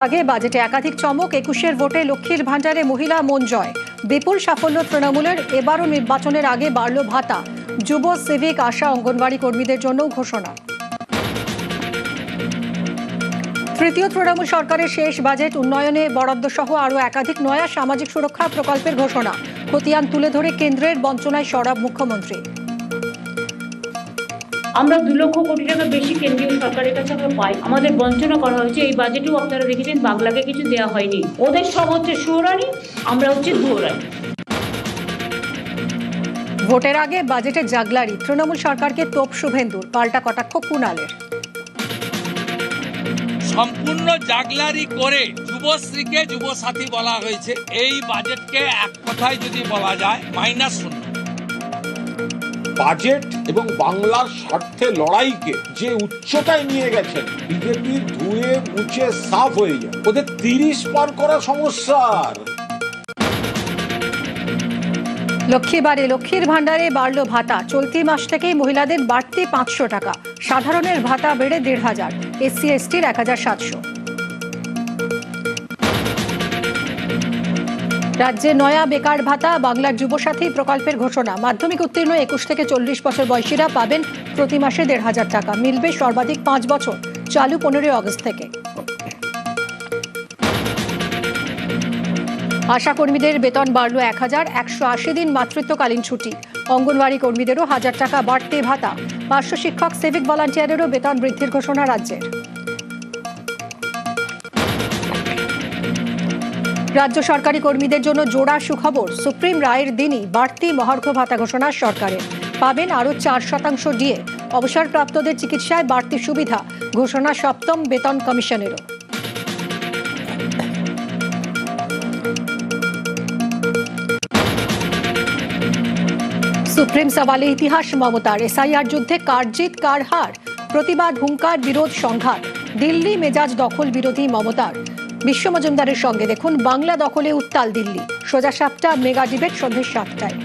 আগে বাজেটে একাধিক চমক। ২১-এর ভোটে লক্ষ্মীর ভাণ্ডারে মহিলা মন জয়। বিপুল সাফল্য তৃণমূলের। এবারও নির্বাচনের আগে বাড়ল ভাতা। যুব, সিভিক, আশা, অঙ্গনওয়াড়ি কর্মীদের জন্যও ঘোষণা। তৃতীয় তৃণমূল সরকারের শেষ বাজেট। উন্নয়নে বরাদ্দ সহ আরও একাধিক নয়া সামাজিক সুরক্ষা প্রকল্পের ঘোষণা। খতিয়ান তুলে ধরে কেন্দ্রের বঞ্চনায় সরব মুখ্যমন্ত্রী। আমরা 2 লক্ষ কোটি টাকা বেশি কেন্দ্রীয় সরকারের কাছে আমরা পাই। আমাদের বঞ্চনা করা হয়েছে। এই বাজেটেও আপনারা দেখেছেন বাংলাকে কিছু দেওয়া হয়নি। ওদের সব হচ্ছে সুরানি, আমরা হচ্ছে দুরানি। ভোটের আগে বাজেটে জাগলারি। তৃণমূল সরকারকে তোপ শুভেন্দুর, পাল্টা কটাক্ষ কুণালের। সম্পূর্ণ জাগলারি করে যুবশ্রীকে যুবসাথী বলা হয়েছে। এই বাজেটকে এক কথায় যদি বলা যায় -0। বাজেট এবং বাংলার স্বার্থে লড়াইকে যে উচ্চতায় নিয়ে গেছেন, বিজেপি ধুয়ে মুছে সাফ হয়ে যায়। ওদের 30 পার করা সমস্যা। লক্ষ্মীবারে লক্ষ্মীর ভাণ্ডারে বাড়ল ভাতা। চলতি মাস থেকেই মহিলাদের বাড়তি 500 টাকা। সাধারণের ভাতা বেড়ে 1500, এসসি এসটির 1700। রাজ্যে নয়া বেকার ভাতা। বাংলার যুবসাথী প্রকল্পের ঘোষণা। মাধ্যমিক উত্তীর্ণ 21 থেকে 40 বছর বয়সীরা পাবেন প্রতি মাসে 1500 টাকা। মিলবে সর্বাধিক 5 বছর। চালু 15 আগস্ট থেকে। আশা কর্মীদের বেতন বাড়ল 1000। 180 দিন মাতৃত্বকালীন ছুটি। অঙ্গনওয়াড়ি কর্মীদেরও 1000 টাকা বাড়তি ভাতা। পার্শ্ব শিক্ষক, সিভিক ভলান্টিয়ারেরও বেতন বৃদ্ধির ঘোষণা রাজ্যের। রাজ্য সরকারি কর্মীদের জন্য জোড়া সুখবর। সুপ্রিম রায়ের দিনই বাড়তি মহার্ঘ ভাতা ঘোষণা সরকারের। পাবেন আরও 4% ডিএ। অবসরপ্রাপ্তদের চিকিৎসায় বাড়তি সুবিধা। ঘোষণা সপ্তম বেতন কমিশনেরও। সুপ্রিম সওয়ালে ইতিহাস মমতার। এসআইআর যুদ্ধে কার জিত কার হার। প্রতিবাদ, হুঙ্কার, বিরোধ, সংঘাত। দিল্লি মেজাজ দখল বিরোধী মমতার। বিশ্ব মজুমদারের সঙ্গে দেখুন বাংলা দখলে উত্তাল দিল্লি। সোজা সাপটা মেগা ডিবেট সন্ধ্যে 7টায়।